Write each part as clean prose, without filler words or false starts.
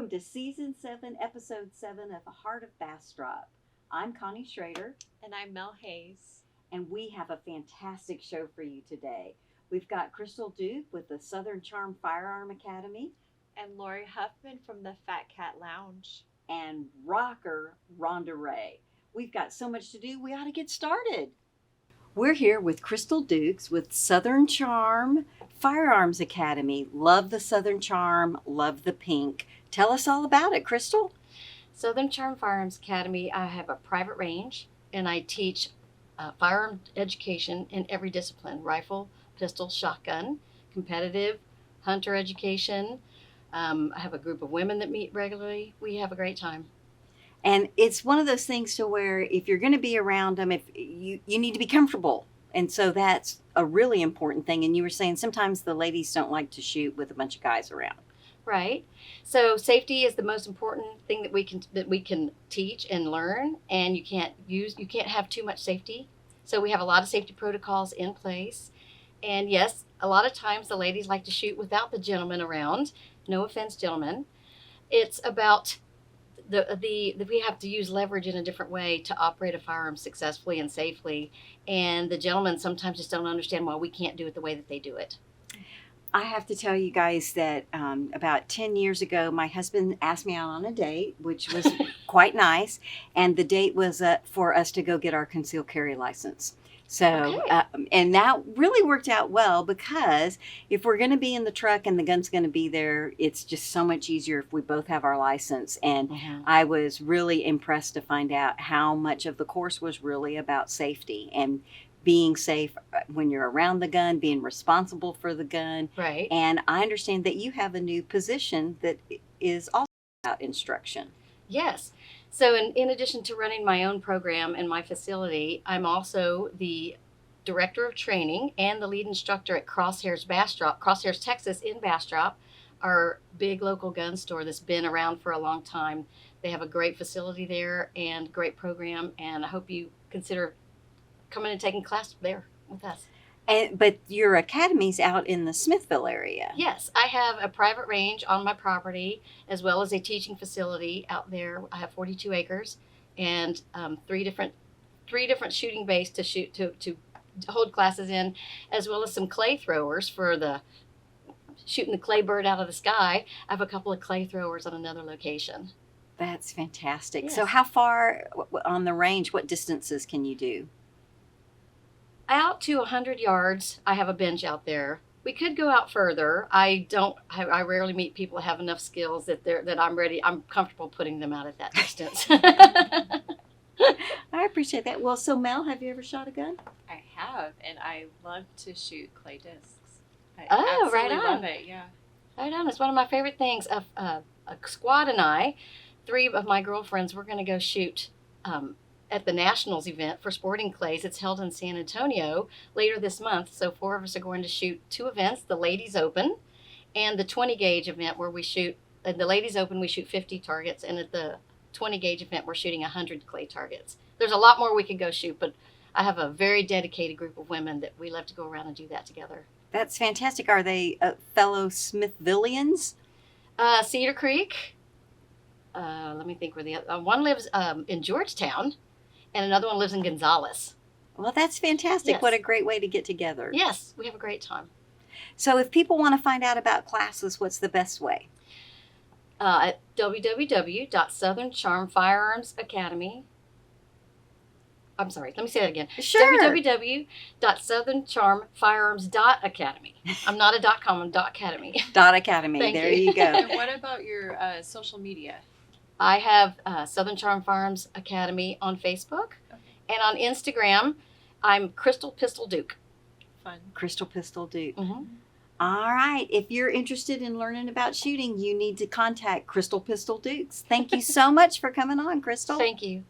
Welcome to Season 7, Episode 7 of The Heart of Bastrop. I'm Connie Schroeder. And I'm Mel Hayes. And we have a fantastic show for you today. We've got Crystal Duke with the Southern Charms Firearms Academy. And Laurie Huffman from the Fat Cat Lounge. And rocker Ronda Ray. We've got so much to do, we ought to get started. We're here with Crystal Dukes with Southern Charms Firearms Academy. Love the Southern Charm, love the pink. Tell us all about it, Crystal. Southern Charms Firearms Academy, I have a private range, and I teach firearm education in every discipline: rifle, pistol, shotgun, competitive, hunter education. I have a group of women that meet regularly. We have a great time. And it's one of those things to where if you're going to be around them, if you need to be comfortable. And so that's a really important thing. And you were saying sometimes the ladies don't like to shoot with a bunch of guys around. Right. So safety is the most important thing that we can teach and learn. And you can't have too much safety. So we have a lot of safety protocols in place. And yes, a lot of times the ladies like to shoot without the gentlemen around. No offense, gentlemen. It's about we have to use leverage in a different way to operate a firearm successfully and safely. And the gentlemen sometimes just don't understand why we can't do it the way that they do it. I have to tell you guys that about 10 years ago, my husband asked me out on a date, which was quite nice. And the date was for us to go get our concealed carry license. So, Okay. And that really worked out well, because if we're going to be in the truck and the gun's going to be there, it's just so much easier if we both have our license. And I was really impressed to find out how much of the course was really about safety and being safe when you're around the gun, being responsible for the gun. Right. And I understand that you have a new position that is also about instruction. Yes. So in addition to running my own program in my facility, I'm also the director of training and the lead instructor at Crosshairs Texas in Bastrop, our big local gun store that's been around for a long time. They have a great facility there and great program, and I hope you consider coming and taking class there with us. But your academy's out in the Smithville area. Yes, I have a private range on my property as well as a teaching facility out there. I have 42 acres and three different shooting bays to hold classes in, as well as some clay throwers for the shooting the clay bird out of the sky. I have a couple of clay throwers on another location. That's fantastic. Yes. So how far on the range, what distances can you do? Out to 100 yards, I have a bench out there. We could go out further. I rarely meet people that have enough skills that I'm comfortable putting them out at that distance. I appreciate that. Well, so Mel, have you ever shot a gun? I have, and I love to shoot clay discs. I Oh, right absolutely on. love it, yeah. Right on. It's one of my favorite things. A squad and I, 3 of my girlfriends, we're going to go shoot at the Nationals event for sporting clays. It's held in San Antonio later this month. So 4 of us are going to shoot 2 events: the Ladies Open and the 20 gauge event, where we shoot. At the Ladies Open, we shoot 50 targets, and at the 20 gauge event, we're shooting 100 clay targets. There's a lot more we could go shoot, but I have a very dedicated group of women that we love to go around and do that together. That's fantastic. Are they fellow Smithvillians? Cedar Creek. Let me think where the other one lives. In Georgetown. And another one lives in Gonzales. Well, that's fantastic. Yes. What a great way to get together. Yes, we have a great time. So if people want to find out about classes, what's the best way? At www.Southern Charms Firearms Academy. I'm sorry, let me say that again. Sure. www.SouthernCharmFirearms.academy. I'm not a .com, I'm .academy. .academy. Thank There you. you go. And what about your social media? I have Southern Charms Firearms Academy on Facebook. Okay. And on Instagram, I'm Crystal Pistol Duke. Fun. Crystal Pistol Duke. Mm-hmm. All right. If you're interested in learning about shooting, you need to contact Crystal Pistol Dukes. Thank you so much for coming on, Crystal. Thank you.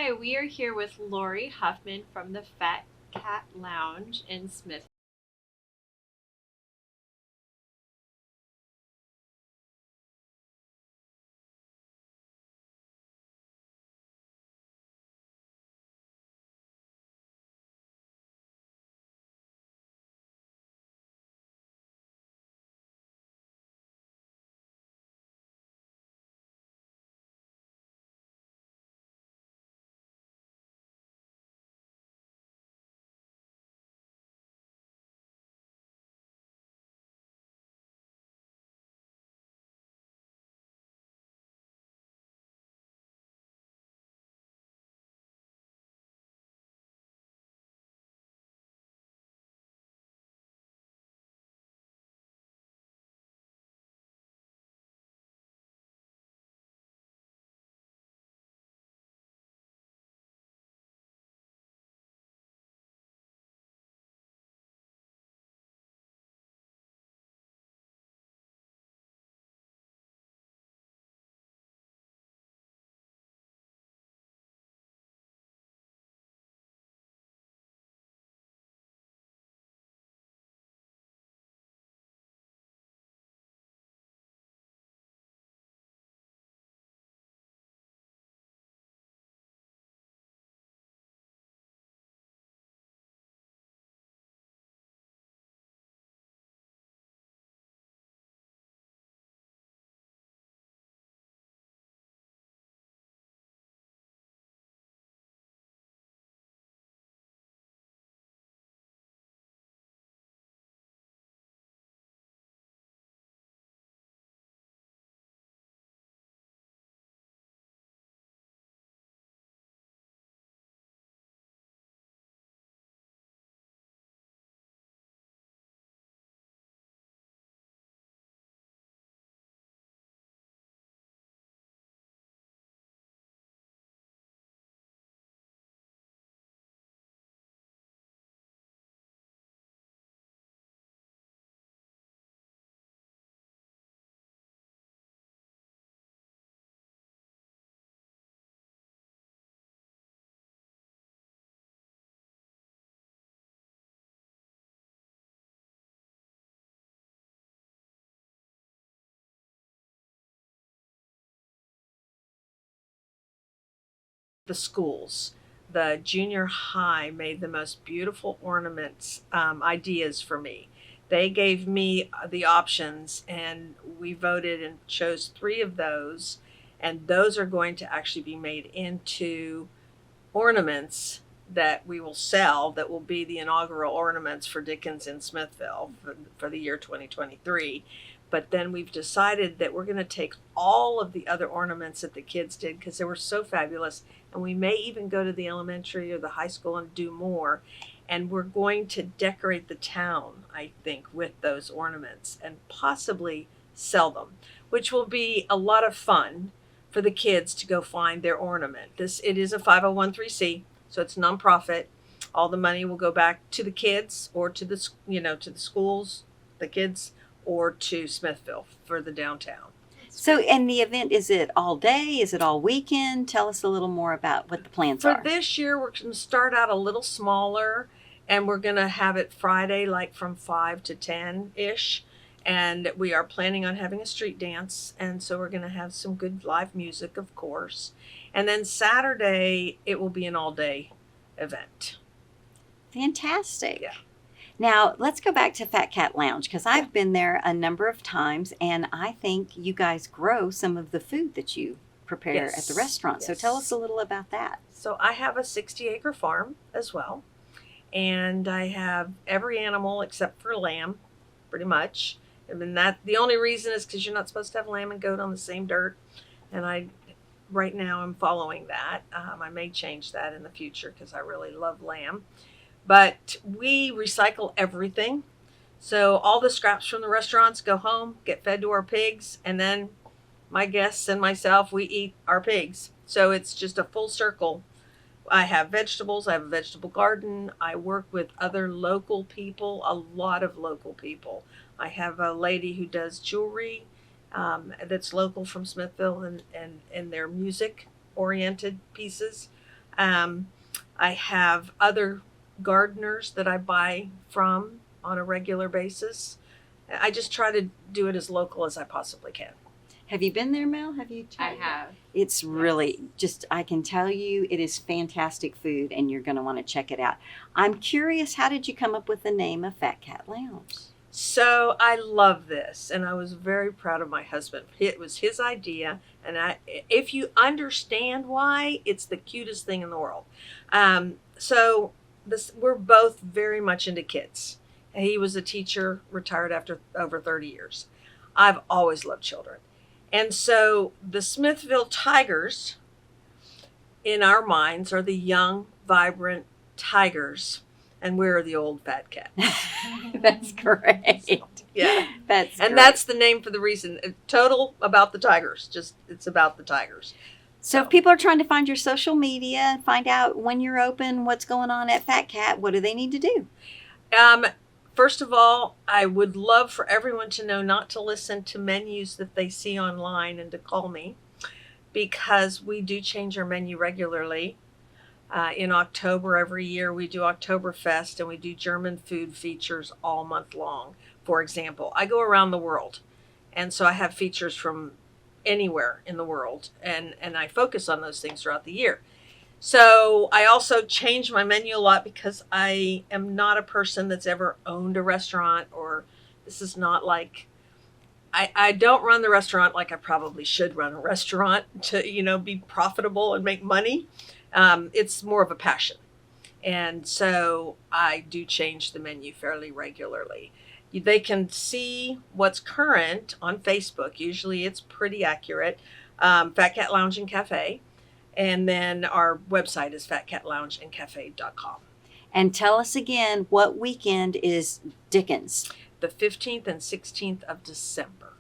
Hi, we are here with Laurie Huffman from the Fat Cat Lounge in Smithville. The schools. The junior high made the most beautiful ornaments ideas for me. They gave me the options, and we voted and chose 3 of those. And those are going to actually be made into ornaments that we will sell, that will be the inaugural ornaments for Dickens in Smithville for the year 2023. But then we've decided that we're going to take all of the other ornaments that the kids did because they were so fabulous. And we may even go to the elementary or the high school and do more. And we're going to decorate the town, I think, with those ornaments and possibly sell them, which will be a lot of fun for the kids to go find their ornament. It is a 501(c), so it's nonprofit. All the money will go back to the kids or to the to the schools, the kids, or to Smithville for the downtown. So, and the event, is it all day? Is it all weekend? Tell us a little more about what the plans For are. this year, we're going to start out a little smaller, and we're going to have it Friday, like from 5 to 10-ish. And we are planning on having a street dance. And so we're going to have some good live music, of course. And then Saturday, it will be an all-day event. Fantastic. Yeah. Now, let's go back to Fat Cat Lounge because I've been there a number of times, and I think you guys grow some of the food that you prepare at the restaurant. So tell us a little about that. So I have a 60-acre farm as well, and I have every animal except for lamb, pretty much. And then the only reason is because you're not supposed to have lamb and goat on the same dirt, and right now I'm following that. I may change that in the future because I really love lamb. But we recycle everything. So all the scraps from the restaurants go home, get fed to our pigs, and then my guests and myself, we eat our pigs. So it's just a full circle. I have vegetables. I have a vegetable garden. I work with other local people, a lot of local people. I have a lady who does jewelry that's local from Smithville and their music-oriented pieces. I have other gardeners that I buy from on a regular basis. I just try to do it as local as I possibly can. Have you been there, Mel? Have you I tried? have. It's really just, I can tell you, it is fantastic food and you're going to want to check it out. I'm curious, how did you come up with the name of Fat Cat Lounge? So I love this, and I was very proud of my husband. It was his idea, and if you understand why, it's the cutest thing in the world. We're both very much into kids. He was a teacher, retired after over 30 years. I've always loved children. And so the Smithville Tigers, in our minds, are the young, vibrant tigers, and we're the old fat cats. That's great. So, yeah. That's and great. that's the name for the reason. Total about the tigers. Just, it's about the tigers. So if people are trying to find your social media, find out when you're open, what's going on at Fat Cat, what do they need to do? First of all, I would love for everyone to know not to listen to menus that they see online and to call me, because we do change our menu regularly. In October every year, we do Oktoberfest, and we do German food features all month long. For example, I go around the world, and so I have features from anywhere in the world, and I focus on those things throughout the year. So I also change my menu a lot because I am not a person that's ever owned a restaurant, or this is not like, I don't run the restaurant like I probably should run a restaurant to, be profitable and make money. It's more of a passion. And so I do change the menu fairly regularly. They can see what's current on Facebook. Usually it's pretty accurate. Fat Cat Lounge and Cafe. And then our website is fatcatloungeandcafe.com. And tell us again, what weekend is Dickens? The 15th and 16th of December.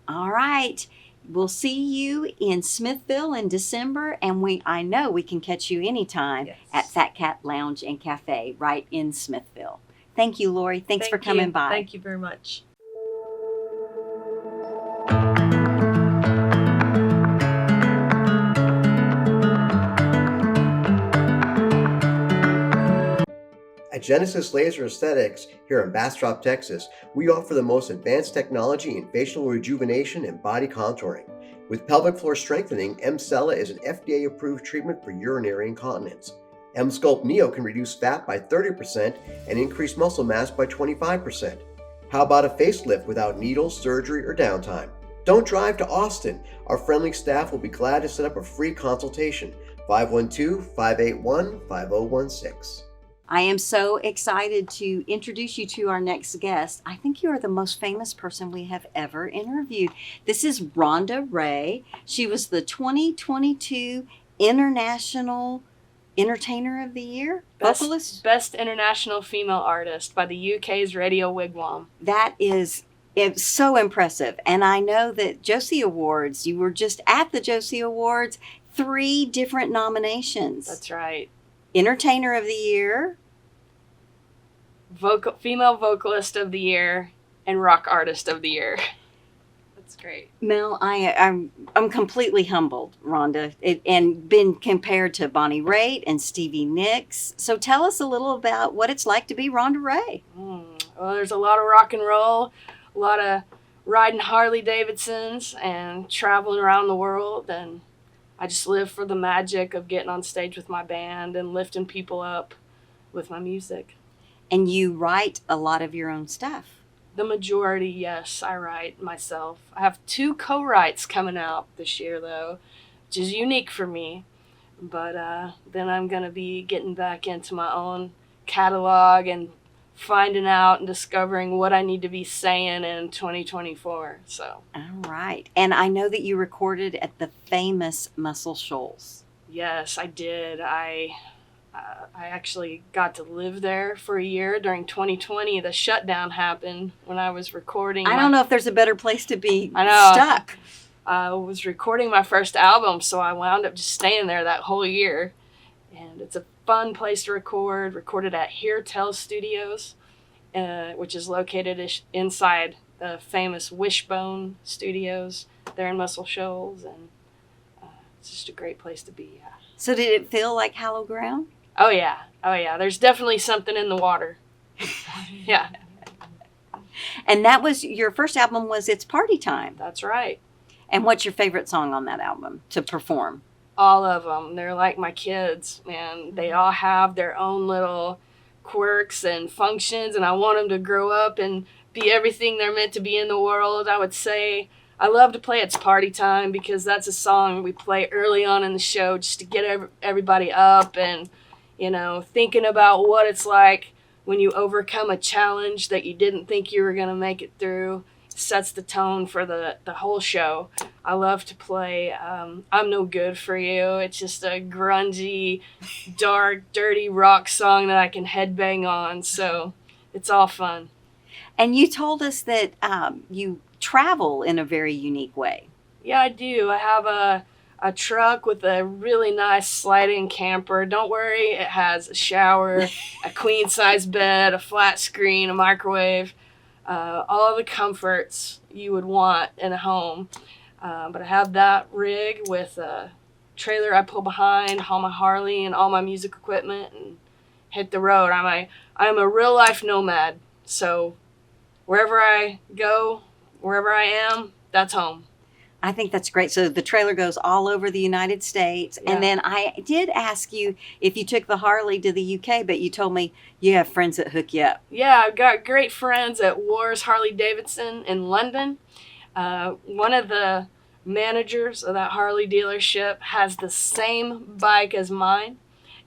All right. We'll see you in Smithville in December, and I know we can catch you anytime at Fat Cat Lounge and Cafe right in Smithville. Thank you, Laurie. Thanks for coming by. Thank you very much. At Genesis Laser Aesthetics here in Bastrop, Texas, we offer the most advanced technology in facial rejuvenation and body contouring. With pelvic floor strengthening, M-Cella is an FDA-approved treatment for urinary incontinence. M-Sculpt Neo can reduce fat by 30% and increase muscle mass by 25%. How about a facelift without needles, surgery, or downtime? Don't drive to Austin. Our friendly staff will be glad to set up a free consultation. 512-581-5016. I am so excited to introduce you to our next guest. I think you are the most famous person we have ever interviewed. This is Ronda Ray. She was the 2022 International Entertainer of the Year, vocalist. Best International Female Artist by the UK's Radio Wigwam. It's so impressive. And I know that Josie Awards, you were just at the Josie Awards, 3 different nominations. That's right. Entertainer of the Year, Female Vocalist of the Year, and Rock Artist of the Year. That's great. Mel, I'm completely humbled, Rhonda, and been compared to Bonnie Raitt and Stevie Nicks. So tell us a little about what it's like to be Ronda Ray. Well, there's a lot of rock and roll, a lot of riding Harley Davidsons and traveling around the world, and I just live for the magic of getting on stage with my band and lifting people up with my music. And you write a lot of your own stuff. The majority, yes, I write myself. I have 2 co-writes coming out this year, though, which is unique for me. But then I'm going to be getting back into my own catalog and finding out and discovering what I need to be saying in 2024. So. All right. And I know that you recorded at the famous Muscle Shoals. Yes, I did. I actually got to live there for a year during 2020. The shutdown happened when I was recording. I don't know if there's a better place to be stuck. I was recording my first album, so I wound up just staying there that whole year. And it's a fun place to record. Recorded at Hear Tell Studios, which is located inside the famous Wishbone Studios there in Muscle Shoals. And It's just a great place to be. Yeah. So did it feel like hallowed ground? Oh yeah. There's definitely something in the water. Yeah, And that was your first album was It's Party Time. that's right. And what's your favorite song on that album to perform? All of them. They're like my kids, man. They all have their own little quirks and functions, and I want them to grow up and be everything they're meant to be in the world. I would say I love to play It's Party Time because that's a song we play early on in the show just to get everybody up and, thinking about what it's like when you overcome a challenge that you didn't think you were going to make it through. Sets the tone for the whole show. I love to play I'm No Good For You. It's just a grungy, dark, dirty rock song that I can headbang on, so it's all fun. And you told us that you travel in a very unique way. Yeah, I do. I have a truck with a really nice slide-in camper. Don't worry, it has a shower, a queen-size bed, a flat screen, a microwave, all the comforts you would want in a home. But I have that rig with a trailer I pull behind, haul my Harley and all my music equipment, and hit the road. I'm a real life nomad, so wherever I go, wherever I am, that's home. I think that's great. So the trailer goes all over the United States. Yeah. And then I did ask you if you took the Harley to the UK, but you told me you have friends that hook you up. Yeah, I've got great friends at Wars Harley Davidson in London. One of the managers of that Harley dealership has the same bike as mine.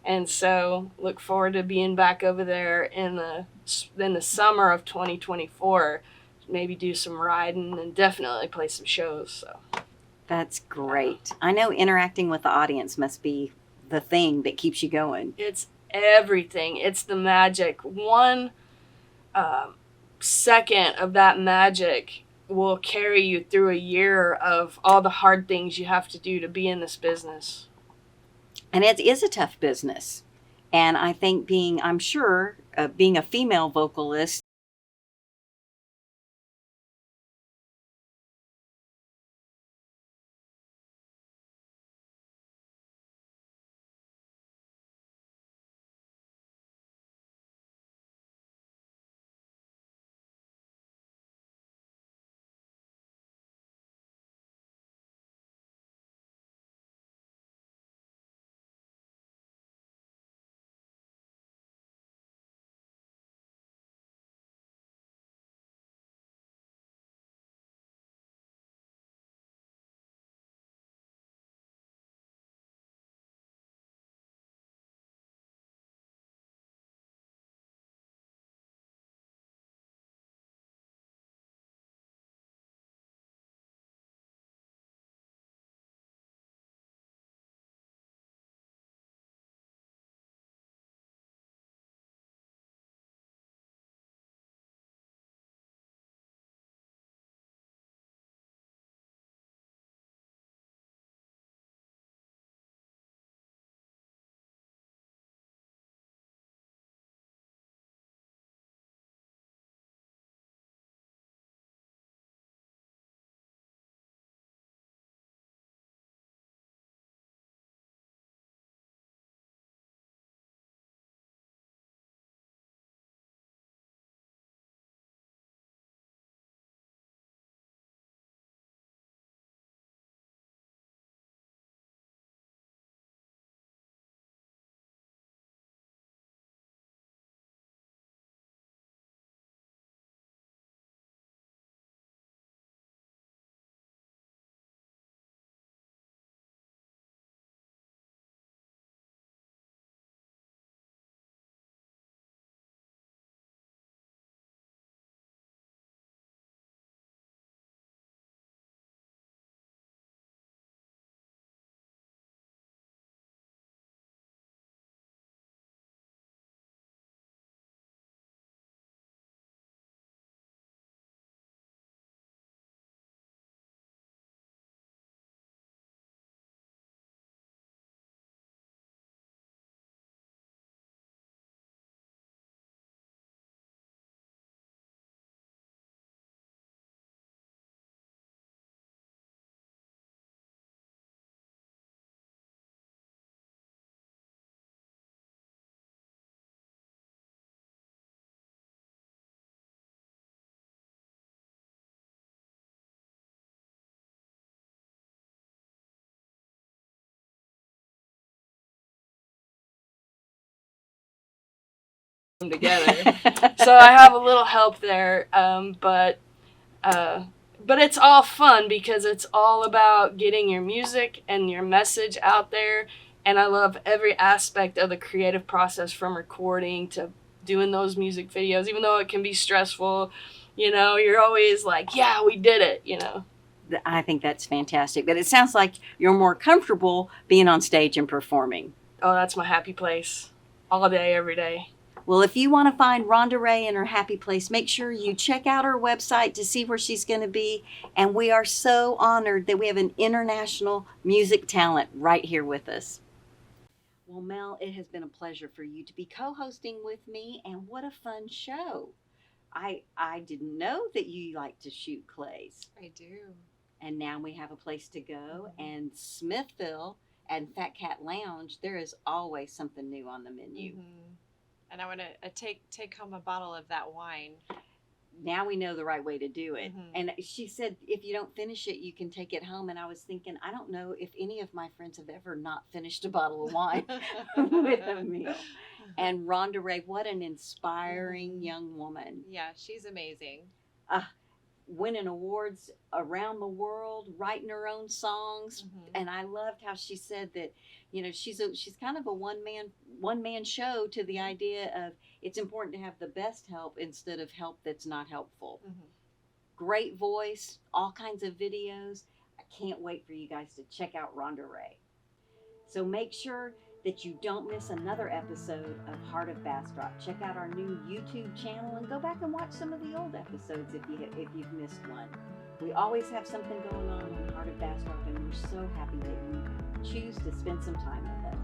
And so look forward to being back over there in the summer of 2024. Maybe do some riding and definitely play some shows. So That's great. I know interacting with the audience must be the thing that keeps you going. it's everything. It's the magic. One second of that magic will carry you through a year of all the hard things you have to do to be in this business. And it is a tough business. And I think being a female vocalist, them together. So I have a little help there, but it's all fun because it's all about getting your music and your message out there. And I love every aspect of the creative process, from recording to doing those music videos. Even though it can be stressful, you know, you're always like, yeah, we did it, you know. I think that's fantastic. But it sounds like you're more comfortable being on stage and performing. Oh, that's my happy place. All day, every day. Well, if you want to find Ronda Ray in her happy place, make sure you check out her website to see where she's going to be. And we are so honored that we have an international music talent right here with us. Well, Mel, it has been a pleasure for you to be co-hosting with me, and what a fun show. I didn't know that you like to shoot clays. I do. And now we have a place to go. And Smithville and Fat Cat Lounge, there is always something new on the menu. And I want to take home a bottle of that wine. Now we know the right way to do it. And she said, if you don't finish it, you can take it home. And I was thinking, I don't know if any of my friends have ever not finished a bottle of wine with a meal. And Ronda Ray, what an inspiring young woman. Yeah, she's amazing. Winning awards around the world, writing her own songs. And I loved how she said that, you know, she's kind of a one man show, to the idea of it's important to have the best help instead of help that's not helpful. Great voice, all kinds of videos. I can't wait for you guys to check out Ronda Ray. So make sure that you don't miss another episode of Heart of Bastrop. Check out our new YouTube channel and go back and watch some of the old episodes if you've missed one. We always have something going on Heart of Bastrop, and we're so happy that you choose to spend some time with us.